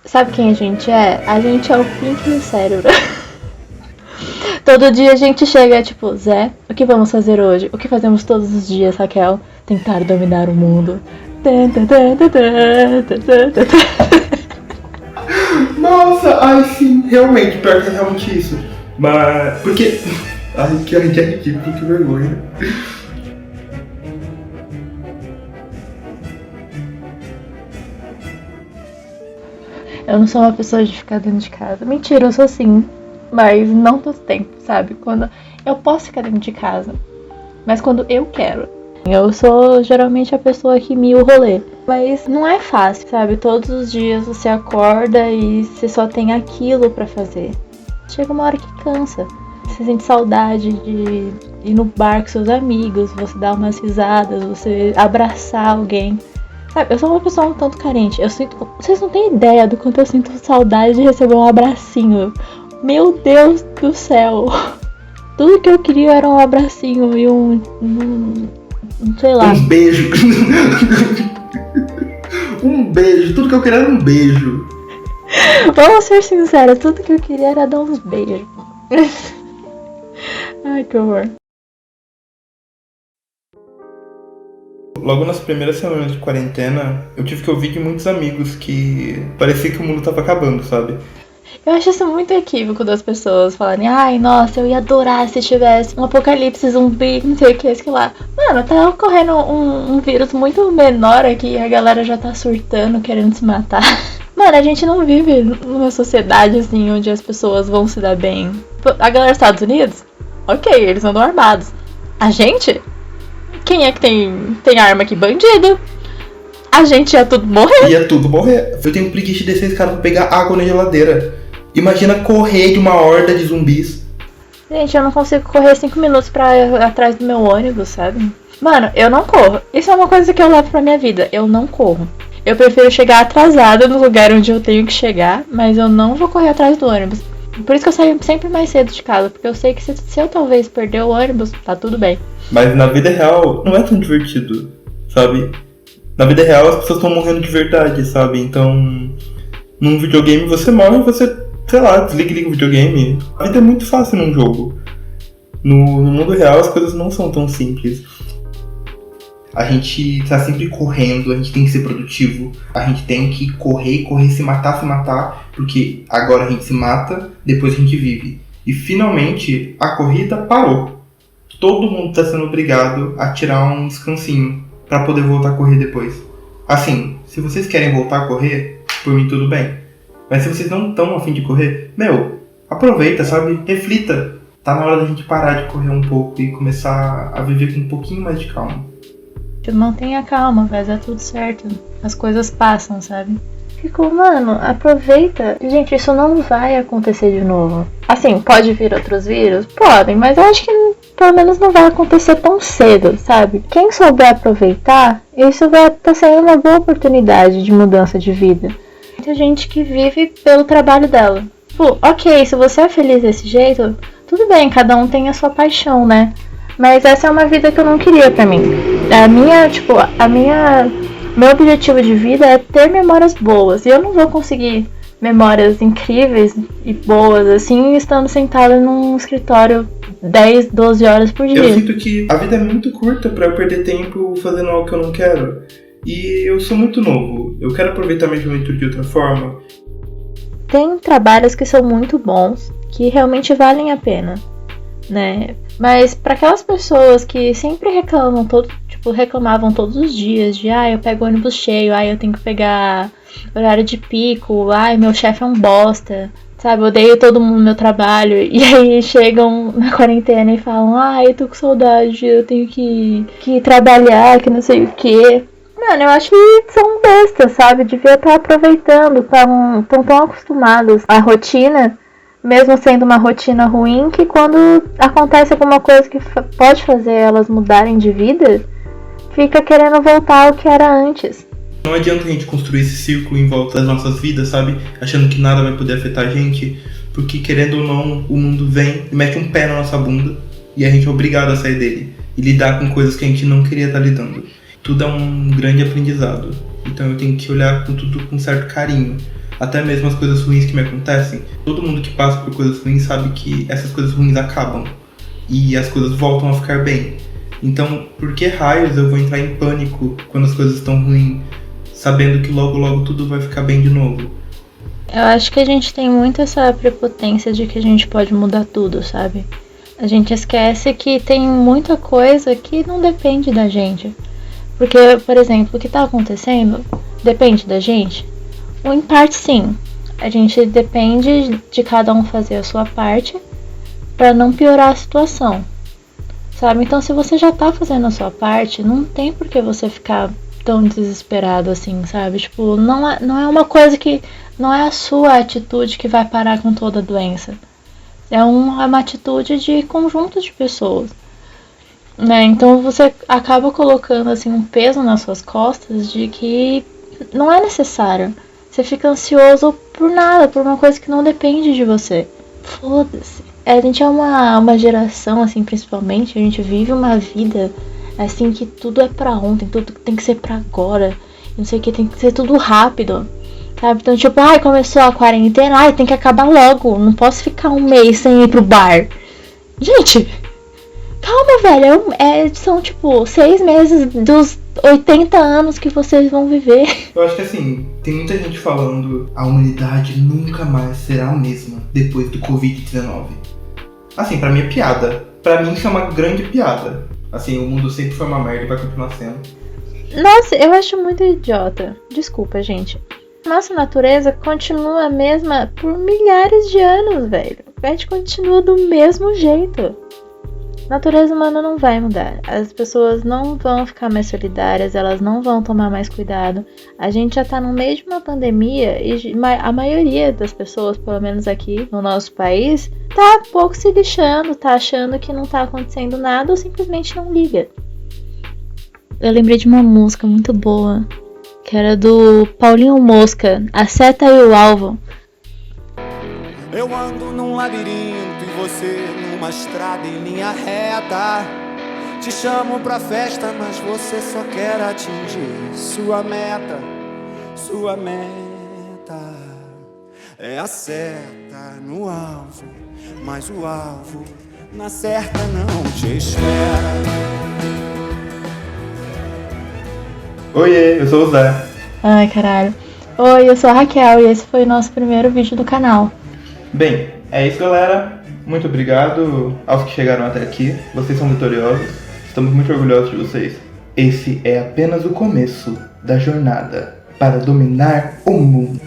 Sabe quem a gente é? A gente é o Pink do cérebro. Todo dia a gente chega tipo, Zé, o que vamos fazer hoje? O que fazemos todos os dias, Raquel? Tentar dominar o mundo. Nossa, ai sim, realmente, pior que é realmente isso. Mas, porque... Ai, que é ridículo, que vergonha. Eu não sou uma pessoa de ficar dentro de casa. Mentira, eu sou sim. Mas não todo tempo, sabe? Quando eu posso ficar dentro de casa. Mas quando eu quero. Eu sou geralmente a pessoa que mia o rolê. Mas não é fácil, sabe? Todos os dias você acorda e você só tem aquilo pra fazer. Chega uma hora que cansa. Você sente saudade de ir no bar com seus amigos, você dar umas risadas, você abraçar alguém. Sabe, eu sou uma pessoa um tanto carente. Eu sinto. Vocês não têm ideia do quanto eu sinto saudade de receber um abracinho. Meu Deus do céu. Tudo que eu queria era um abracinho e sei lá. Um beijo. Um beijo. Tudo que eu queria era um beijo. Vamos ser sinceros, tudo que eu queria era dar uns beijos. Ai, que horror. Logo nas primeiras semanas de quarentena, eu tive que ouvir de muitos amigos que parecia que o mundo tava acabando, sabe? Eu acho isso muito equívoco das pessoas falarem, ai, nossa, eu ia adorar se tivesse um apocalipse zumbi, não sei o que, isso que lá. Mano, tá ocorrendo um vírus muito menor aqui e a galera já tá surtando, querendo se matar. Mano, a gente não vive numa sociedade assim, onde as pessoas vão se dar bem. A galera dos Estados Unidos, ok, eles andam armados. A gente? Quem é que tem arma aqui? Bandido. A gente ia tudo morrer. Ia tudo morrer. Eu tenho preguiça de descer esse cara pra pegar água na geladeira. Imagina correr de uma horda de zumbis. Gente, eu não consigo correr 5 minutos pra ir atrás do meu ônibus, sabe? Mano, eu não corro. Isso é uma coisa que eu levo pra minha vida. Eu não corro. Eu prefiro chegar atrasada no lugar onde eu tenho que chegar, mas eu não vou correr atrás do ônibus. Por isso que eu saio sempre mais cedo de casa, porque eu sei que se eu talvez perder o ônibus, tá tudo bem. Mas na vida real não é tão divertido, sabe? Na vida real as pessoas estão morrendo de verdade, sabe? Então, num videogame você morre e você, sei lá, desliga e liga o videogame. A vida é muito fácil num jogo. No mundo real as coisas não são tão simples. A gente tá sempre correndo, a gente tem que ser produtivo. A gente tem que correr, se matar, porque agora a gente se mata, depois a gente vive. E finalmente a corrida parou. Todo mundo tá sendo obrigado a tirar um descansinho pra poder voltar a correr depois. Assim, se vocês querem voltar a correr, por mim tudo bem. Mas se vocês não estão a fim de correr, aproveita, sabe? Reflita. Tá na hora da gente parar de correr um pouco e começar a viver com um pouquinho mais de calma. Mantenha calma, vai dar tudo certo. As coisas passam, sabe? Ficou, mano, aproveita. Gente, isso não vai acontecer de novo. Assim, pode vir outros vírus? Podem, mas eu acho que pelo menos não vai acontecer tão cedo, sabe? Quem souber aproveitar, isso vai estar sendo uma boa oportunidade de mudança de vida. Tem gente que vive pelo trabalho dela. Pô, ok, se você é feliz desse jeito, tudo bem, cada um tem a sua paixão, né? Mas essa é uma vida que eu não queria pra mim. Meu objetivo de vida é ter memórias boas. E eu não vou conseguir memórias incríveis e boas, assim, estando sentada num escritório 10, 12 horas por dia. Eu sinto que a vida é muito curta pra eu perder tempo fazendo algo que eu não quero. E eu sou muito novo. Eu quero aproveitar minha juventude de outra forma. Tem trabalhos que são muito bons, que realmente valem a pena, né? Mas para aquelas pessoas que sempre reclamavam todos os dias de eu pego ônibus cheio, eu tenho que pegar horário de pico, meu chefe é um bosta, sabe, eu odeio todo mundo no meu trabalho, e aí chegam na quarentena e falam, eu tô com saudade, eu tenho que trabalhar, que não sei o que. Mano, eu acho que são bestas, sabe, devia estar aproveitando, estão tão acostumados à rotina, mesmo sendo uma rotina ruim, que quando acontece alguma coisa que pode fazer elas mudarem de vida, fica querendo voltar ao que era antes. Não adianta a gente construir esse círculo em volta das nossas vidas, sabe? Achando que nada vai poder afetar a gente, porque querendo ou não, o mundo vem e mete um pé na nossa bunda e a gente é obrigado a sair dele e lidar com coisas que a gente não queria estar lidando. Tudo é um grande aprendizado, então eu tenho que olhar com tudo com certo carinho. até mesmo as coisas ruins que me acontecem. Todo mundo que passa por coisas ruins sabe que essas coisas ruins acabam e as coisas voltam a ficar bem. Então, por que raios eu vou entrar em pânico quando as coisas estão ruins, sabendo que logo logo tudo vai ficar bem de novo? Eu acho que a gente tem muito essa prepotência de que a gente pode mudar tudo, sabe? A gente esquece que tem muita coisa que não depende da gente. Porque, por exemplo, o que tá acontecendo depende da gente? Em parte, sim. A gente depende de cada um fazer a sua parte para não piorar a situação, sabe? Então, se você já tá fazendo a sua parte, não tem por que você ficar tão desesperado assim, sabe? Tipo, não é uma coisa que... Não é a sua atitude que vai parar com toda a doença. É uma atitude de conjunto de pessoas, né? Então você acaba colocando assim um peso nas suas costas de que não é necessário. Você fica ansioso por nada, por uma coisa que não depende de você. Foda-se. A gente é uma geração, assim, principalmente, a gente vive uma vida assim que tudo é pra ontem, tudo tem que ser pra agora. Não sei o que, tem que ser tudo rápido. Sabe? Então, tipo, começou a quarentena, tem que acabar logo. Não posso ficar um mês sem ir pro bar. Gente, calma, velho. São, tipo, 6 meses dos 80 anos que vocês vão viver. Eu acho que, assim, tem muita gente falando a humanidade nunca mais será a mesma depois do Covid-19. Assim, pra mim é piada. Pra mim isso é uma grande piada. Assim, o mundo sempre foi uma merda e vai continuar sendo. Nossa, eu acho muito idiota. Desculpa, gente. Nossa natureza continua a mesma por milhares de anos, velho. A gente continua do mesmo jeito. A natureza humana não vai mudar. As pessoas não vão ficar mais solidárias, elas não vão tomar mais cuidado. A gente já tá no meio de uma pandemia e a maioria das pessoas, pelo menos aqui no nosso país, tá pouco se lixando, tá achando que não tá acontecendo nada ou simplesmente não liga. Eu lembrei de uma música muito boa, que era do Paulinho Mosca, A Seta e o Alvo. Eu ando num labirinto e você numa estrada em linha reta. Te chamo pra festa, mas você só quer atingir sua meta. Sua meta é a seta no alvo, mas o alvo na certa não te espera. Oiê, eu sou o Zé. Ai, caralho. Oi, eu sou a Raquel e esse foi o nosso primeiro vídeo do canal. Bem, é isso, galera. Muito obrigado aos que chegaram até aqui. Vocês são vitoriosos. Estamos muito orgulhosos de vocês. Esse é apenas o começo da jornada para dominar o mundo.